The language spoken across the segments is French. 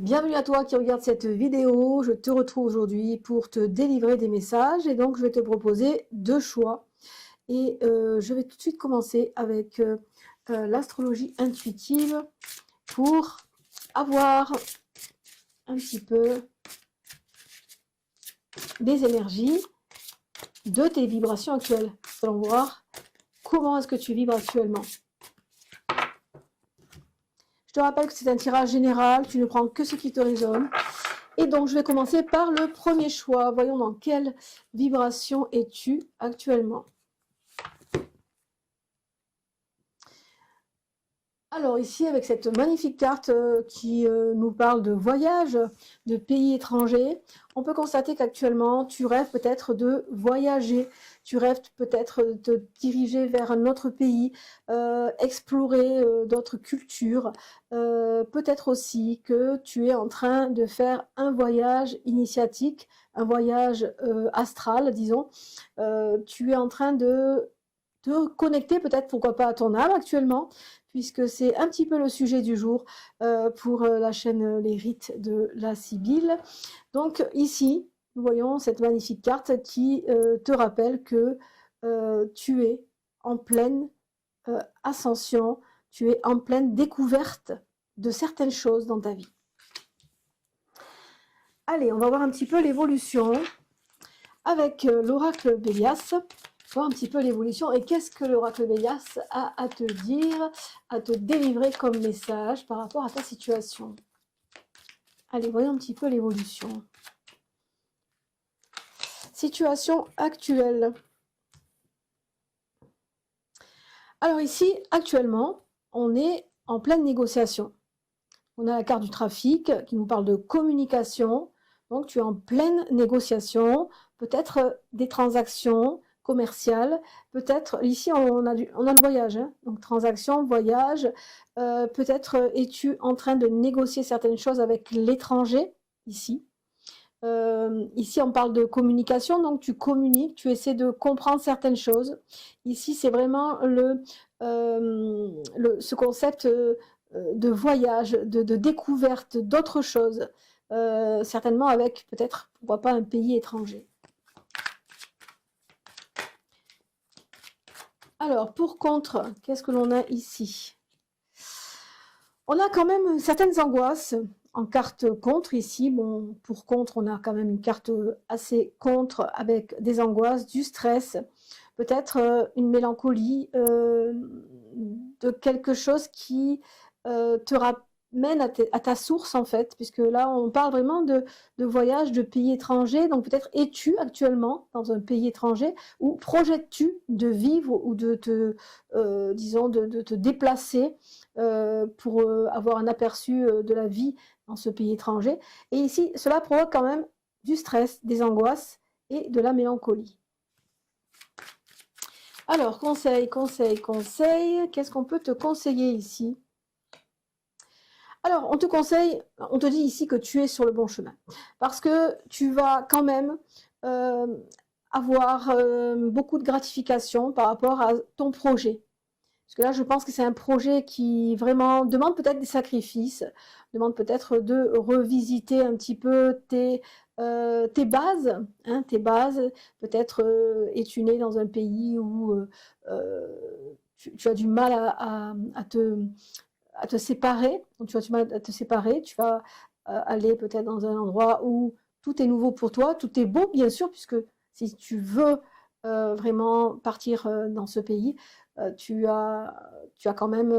Bienvenue à toi qui regarde cette vidéo. Je te retrouve aujourd'hui pour te délivrer des messages et donc je vais te proposer deux choix. Et je vais tout de suite commencer avec l'astrologie intuitive pour avoir un petit peu des énergies de tes vibrations actuelles. Allons voir comment est-ce que tu vibres actuellement. Je te rappelle que c'est un tirage général, tu ne prends que ce qui te résonne. Et donc, je vais commencer par le premier choix. Voyons dans quelle vibration es-tu actuellement. Alors ici, avec cette magnifique carte qui nous parle de voyage, de pays étrangers, on peut constater qu'actuellement, tu rêves peut-être de voyager, tu rêves peut-être de te diriger vers un autre pays, explorer d'autres cultures, peut-être aussi que tu es en train de faire un voyage initiatique, un voyage astral, disons. Tu es en train de te connecter peut-être, pourquoi pas, à ton âme actuellement, puisque c'est un petit peu le sujet du jour pour la chaîne Les Rites de la Sibylle. Donc ici, nous voyons cette magnifique carte qui te rappelle que tu es en pleine ascension, tu es en pleine découverte de certaines choses dans ta vie. Allez, on va voir un petit peu l'évolution avec l'oracle Bélias. Voir un petit peu l'évolution et qu'est-ce que l'oracle Bélias a à te dire, à te délivrer comme message par rapport à ta situation. Allez, voyons un petit peu l'évolution. Situation actuelle. Alors ici, actuellement, on est en pleine négociation. On a la carte du trafic qui nous parle de communication. Donc tu es en pleine négociation, peut-être des transactions commerciales, peut-être, ici on a le voyage, hein, donc transaction, voyage, peut-être es-tu en train de négocier certaines choses avec l'étranger, ici. Ici on parle de communication, donc tu communiques, tu essaies de comprendre certaines choses. Ici c'est vraiment ce concept de voyage, de découverte d'autres choses, certainement avec peut-être, pourquoi pas, un pays étranger. Alors, pour contre, qu'est-ce que l'on a ici? On a quand même certaines angoisses en carte contre ici. Bon, pour contre, on a quand même une carte assez contre avec des angoisses, du stress, peut-être une mélancolie de quelque chose qui te ramène à ta source en fait, puisque là on parle vraiment de voyage, de pays étrangers. Donc peut-être es-tu actuellement dans un pays étranger ou projettes-tu de vivre ou de te, disons, de te déplacer pour avoir un aperçu de la vie dans ce pays étranger. Et ici, cela provoque quand même du stress, des angoisses et de la mélancolie. Alors, conseil, conseil, conseil, qu'est-ce qu'on peut te conseiller ici? Alors, on te conseille, on te dit ici que tu es sur le bon chemin, parce que tu vas quand même avoir beaucoup de gratification par rapport à ton projet. Parce que là, je pense que c'est un projet qui vraiment demande peut-être des sacrifices, demande peut-être de revisiter un petit peu tes bases, hein, peut-être es-tu né dans un pays où tu as du mal à te séparer, donc tu as du mal à te séparer, tu vas aller peut-être dans un endroit où tout est nouveau pour toi, tout est beau bien sûr, puisque si tu veux vraiment partir dans ce pays, tu as quand même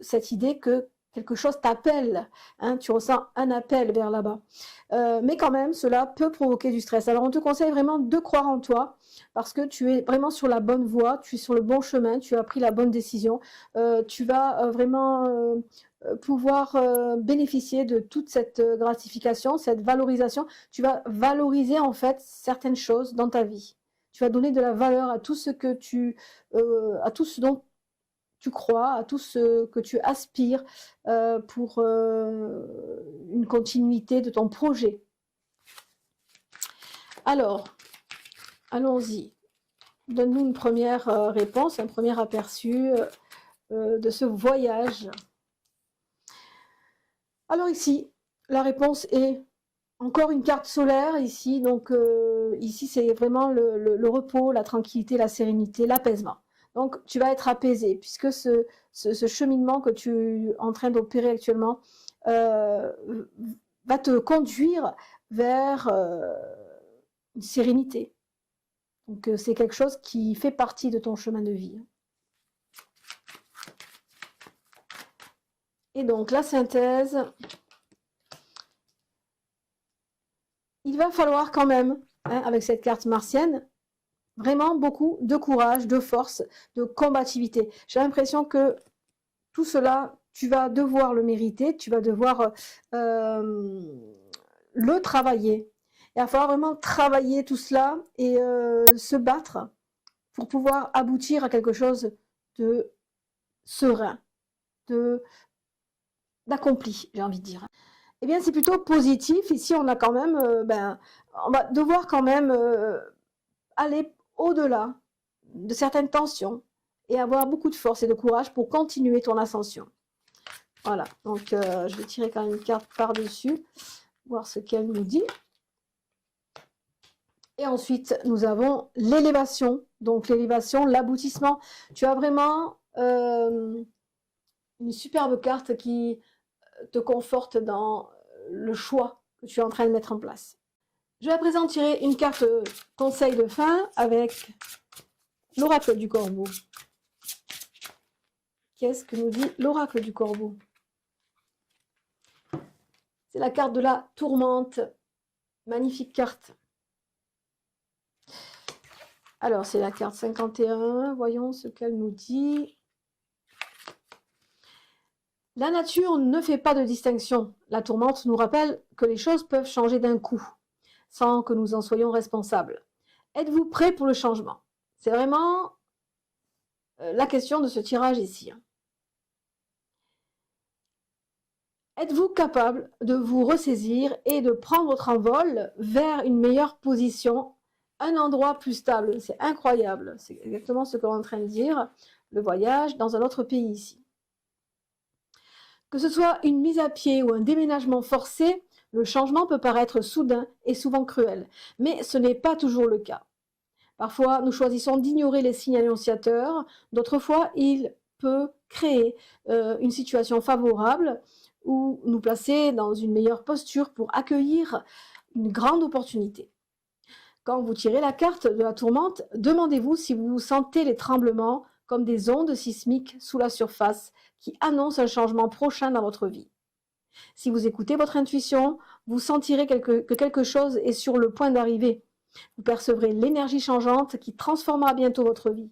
cette idée que quelque chose t'appelle, hein, tu ressens un appel vers là-bas. Mais quand même, cela peut provoquer du stress. Alors on te conseille vraiment de croire en toi, parce que tu es vraiment sur la bonne voie, tu es sur le bon chemin, tu as pris la bonne décision, tu vas vraiment pouvoir bénéficier de toute cette gratification, cette valorisation. Tu vas valoriser en fait certaines choses dans ta vie. Tu vas donner de la valeur à tout ce que à tout ce dont tu crois, à tout ce que tu aspires pour une continuité de ton projet. Alors, allons-y. Donne-nous une première réponse, un premier aperçu de ce voyage. Alors ici, la réponse est encore une carte solaire ici. Donc, ici, c'est vraiment le repos, la tranquillité, la sérénité, l'apaisement. Donc, tu vas être apaisé puisque ce cheminement que tu es en train d'opérer actuellement va te conduire vers une sérénité. Donc, c'est quelque chose qui fait partie de ton chemin de vie. Et donc, la synthèse, il va falloir quand même, hein, avec cette carte martienne, vraiment beaucoup de courage, de force, de combativité. J'ai l'impression que tout cela, tu vas devoir le mériter, tu vas devoir le travailler. Il va falloir vraiment travailler tout cela et se battre pour pouvoir aboutir à quelque chose de serein, d'accompli, j'ai envie de dire. Eh bien, c'est plutôt positif. Ici, on a quand même, on va devoir quand même aller au-delà de certaines tensions et avoir beaucoup de force et de courage pour continuer ton ascension. Voilà, donc je vais tirer quand même une carte par-dessus, voir ce qu'elle nous dit. Et ensuite, nous avons l'élévation. Donc l'élévation, l'aboutissement. Tu as vraiment une superbe carte qui te conforte dans le choix que tu es en train de mettre en place. Je vais à présent tirer une carte conseil de fin avec l'oracle du corbeau. Qu'est-ce que nous dit l'oracle du corbeau? C'est la carte de la tourmente. Magnifique carte. Alors, c'est la carte 51. Voyons ce qu'elle nous dit. La nature ne fait pas de distinction. La tourmente nous rappelle que les choses peuvent changer d'un coup, sans que nous en soyons responsables. Êtes-vous prêt pour le changement? C'est vraiment la question de ce tirage ici. Êtes-vous capable de vous ressaisir et de prendre votre envol vers une meilleure position, un endroit plus stable? C'est incroyable, c'est exactement ce qu'on est en train de dire, le voyage dans un autre pays ici. Que ce soit une mise à pied ou un déménagement forcé, le changement peut paraître soudain et souvent cruel, mais ce n'est pas toujours le cas. Parfois, nous choisissons d'ignorer les signes annonciateurs, d'autres fois, il peut créer une situation favorable ou nous placer dans une meilleure posture pour accueillir une grande opportunité. Quand vous tirez la carte de la tourmente, demandez-vous si vous sentez les tremblements comme des ondes sismiques sous la surface qui annoncent un changement prochain dans votre vie. Si vous écoutez votre intuition, vous sentirez que quelque chose est sur le point d'arriver. Vous percevrez l'énergie changeante qui transformera bientôt votre vie.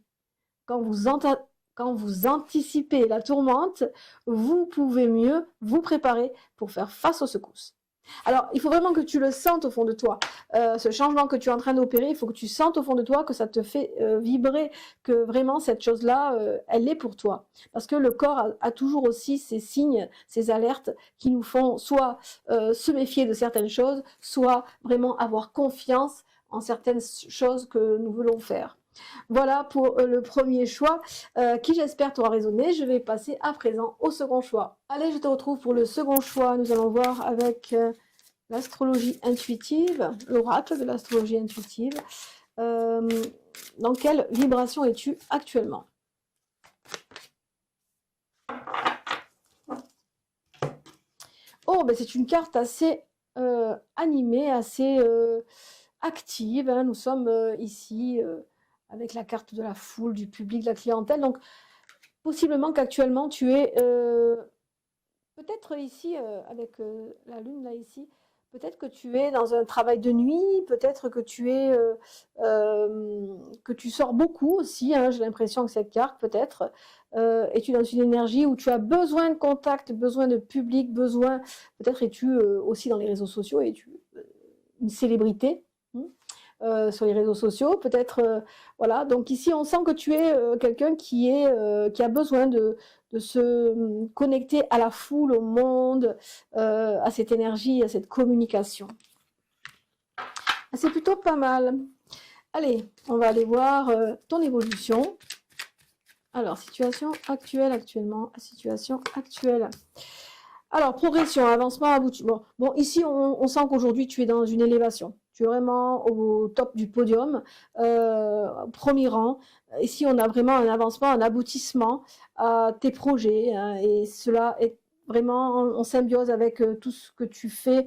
Quand vous anticipez la tourmente, vous pouvez mieux vous préparer pour faire face aux secousses. Alors, il faut vraiment que tu le sentes au fond de toi. Ce changement que tu es en train d'opérer, il faut que tu sentes au fond de toi que ça te fait vibrer, que vraiment cette chose-là, elle est pour toi. Parce que le corps a toujours aussi ces signes, ces alertes qui nous font soit se méfier de certaines choses, soit vraiment avoir confiance en certaines choses que nous voulons faire. Voilà pour le premier choix qui j'espère t'aura résonné. Je vais passer à présent au second choix. Allez, je te retrouve pour le second choix. Nous allons voir avec l'astrologie intuitive, l'oracle de l'astrologie intuitive. Dans quelle vibration es-tu actuellement? Oh, ben c'est une carte assez animée, assez active. Hein. Nous sommes ici avec la carte de la foule, du public, de la clientèle. Donc, possiblement qu'actuellement, tu es peut-être ici, avec la lune là ici, peut-être que tu es dans un travail de nuit, peut-être que tu es que tu sors beaucoup aussi, hein, j'ai l'impression que cette carte, peut-être, es-tu dans une énergie où tu as besoin de contact, besoin de public, besoin, peut-être es-tu aussi dans les réseaux sociaux, es-tu une célébrité, sur les réseaux sociaux, peut-être, voilà. Donc ici, on sent que tu es quelqu'un qui a besoin de se connecter à la foule, au monde, à cette énergie, à cette communication. C'est plutôt pas mal. Allez, on va aller voir ton évolution. Alors, situation actuelle, actuellement, situation actuelle. Alors, progression, avancement, aboutissement. Bon, ici, on sent qu'aujourd'hui, tu es dans une élévation. Tu es vraiment au top du podium, premier rang. Ici, on a vraiment un avancement, un aboutissement à tes projets, hein, et cela est vraiment en symbiose avec tout ce que tu fais,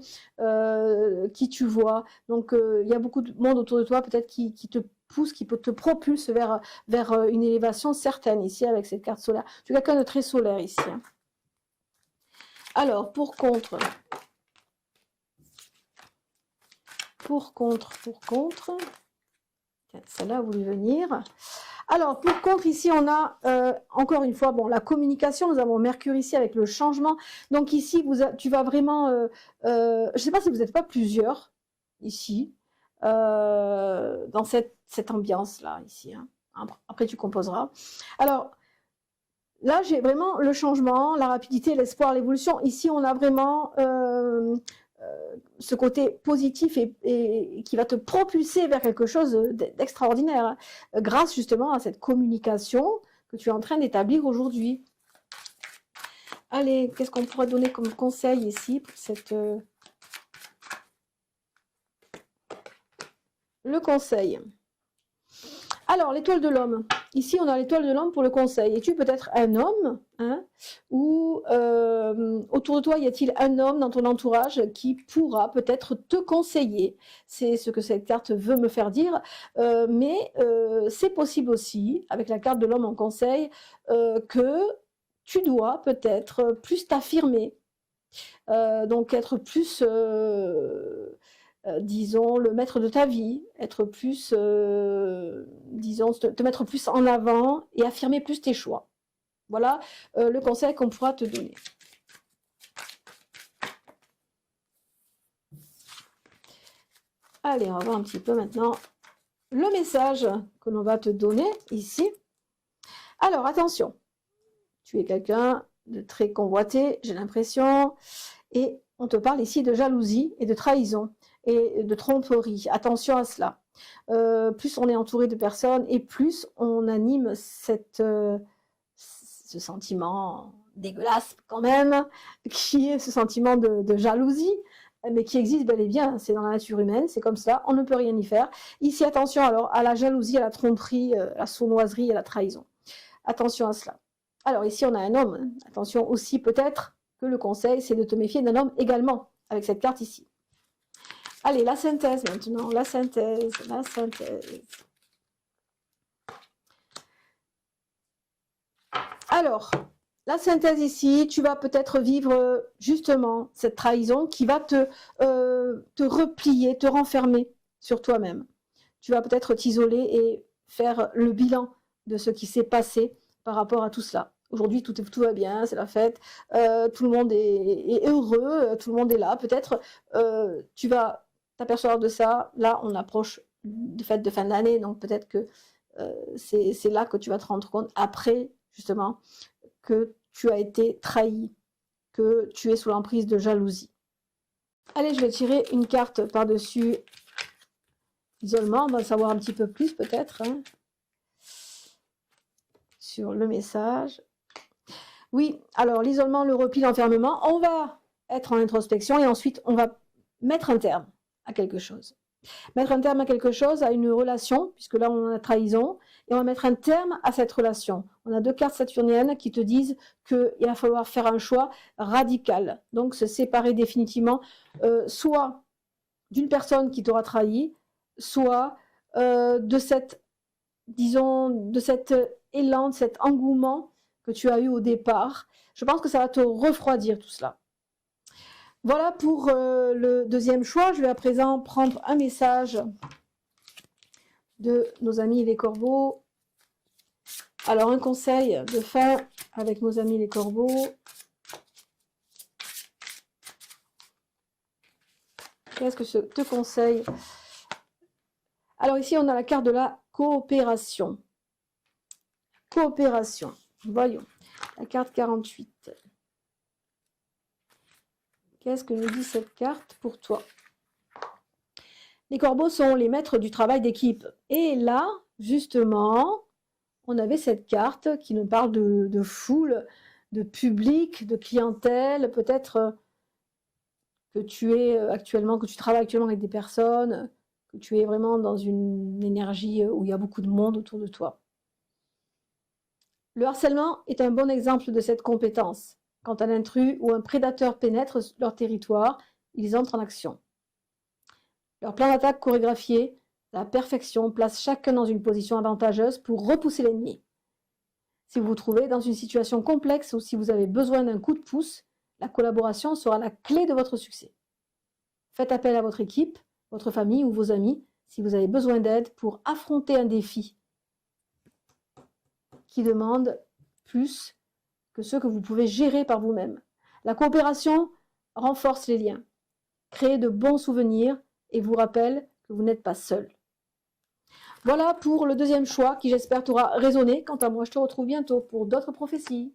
qui tu vois. Donc, il y a beaucoup de monde autour de toi, peut-être qui te pousse, qui peut te propulse vers une élévation certaine ici avec cette carte solaire. Tu es quelqu'un de très solaire ici, hein. Alors, pour contre, celle-là a voulu venir. Alors, pour contre, ici, on a, encore une fois, bon, la communication, nous avons Mercure ici avec le changement. Donc ici, tu vas vraiment, je ne sais pas si vous n'êtes pas plusieurs, ici, dans cette ambiance-là, ici, hein. Après, tu composeras. Alors, là, j'ai vraiment le changement, la rapidité, l'espoir, l'évolution. Ici, on a vraiment ce côté positif et qui va te propulser vers quelque chose d'extraordinaire, hein, grâce justement à cette communication que tu es en train d'établir aujourd'hui. Allez, qu'est-ce qu'on pourrait donner comme conseil ici pour cette... Le conseil. Alors, l'étoile de l'homme. Ici, on a l'étoile de l'homme pour le conseil. Es-tu peut-être un homme, hein, ou autour de toi, y a-t-il un homme dans ton entourage qui pourra peut-être te conseiller? C'est ce que cette carte veut me faire dire. Mais c'est possible aussi, avec la carte de l'homme en conseil, que tu dois peut-être plus t'affirmer. Donc, être plus... disons, le maître de ta vie, être plus, disons, te mettre plus en avant et affirmer plus tes choix. Voilà le conseil qu'on pourra te donner. Allez, on va voir un petit peu maintenant le message que l'on va te donner ici. Alors, attention, tu es quelqu'un de très convoité, j'ai l'impression, et on te parle ici de jalousie et de trahison et de tromperie. Attention à cela. Plus on est entouré de personnes et plus on anime ce sentiment dégueulasse quand même, qui est ce sentiment de jalousie, mais qui existe bel et bien, c'est dans la nature humaine, c'est comme ça, on ne peut rien y faire. Ici, attention alors à la jalousie, à la tromperie, à la sournoiserie et à la trahison. Attention à cela. Alors ici, on a un homme. Attention aussi peut-être que le conseil, c'est de te méfier d'un homme également, avec cette carte ici. Allez, la synthèse maintenant, la synthèse. Alors, la synthèse ici, tu vas peut-être vivre justement cette trahison qui va te replier, te renfermer sur toi-même. Tu vas peut-être t'isoler et faire le bilan de ce qui s'est passé par rapport à tout cela. Aujourd'hui, tout va bien, c'est la fête, tout le monde est heureux, tout le monde est là. Peut-être tu vas t'apercevoir de ça. Là, on approche des fêtes de fin d'année, donc peut-être que c'est là que tu vas te rendre compte, après, justement, que tu as été trahi, que tu es sous l'emprise de jalousie. Allez, je vais tirer une carte par-dessus isolement, on va savoir un petit peu plus peut-être, hein, sur le message. Oui, alors l'isolement, le repli, l'enfermement, on va être en introspection et ensuite on va mettre un terme à quelque chose. Mettre un terme à quelque chose, à une relation, puisque là on a trahison, et on va mettre un terme à cette relation. On a deux cartes saturniennes qui te disent qu'il va falloir faire un choix radical, donc se séparer définitivement, soit d'une personne qui t'aura trahi, soit de cette, disons, de cet élan, de cet engouement que tu as eu au départ. Je pense que ça va te refroidir tout cela. Voilà pour le deuxième choix. Je vais à présent prendre un message de nos amis les corbeaux. Alors, un conseil de fin avec nos amis les corbeaux. Qu'est-ce que je te conseille? Alors ici, on a la carte de la coopération. Coopération. Voyons. La carte 48. Qu'est-ce que nous dit cette carte pour toi? Les corbeaux sont les maîtres du travail d'équipe. Et là, justement, on avait cette carte qui nous parle de foule, de public, de clientèle, peut-être que tu es actuellement, que tu travailles actuellement avec des personnes, que tu es vraiment dans une énergie où il y a beaucoup de monde autour de toi. Le harcèlement est un bon exemple de cette compétence. Quand un intrus ou un prédateur pénètre leur territoire, ils entrent en action. Leur plan d'attaque chorégraphié, à la perfection, place chacun dans une position avantageuse pour repousser l'ennemi. Si vous vous trouvez dans une situation complexe ou si vous avez besoin d'un coup de pouce, la collaboration sera la clé de votre succès. Faites appel à votre équipe, votre famille ou vos amis si vous avez besoin d'aide pour affronter un défi qui demande plus que ceux que vous pouvez gérer par vous-même. La coopération renforce les liens, crée de bons souvenirs et vous rappelle que vous n'êtes pas seul. Voilà pour le deuxième choix qui j'espère t'aura résonné. Quant à moi, je te retrouve bientôt pour d'autres prophéties.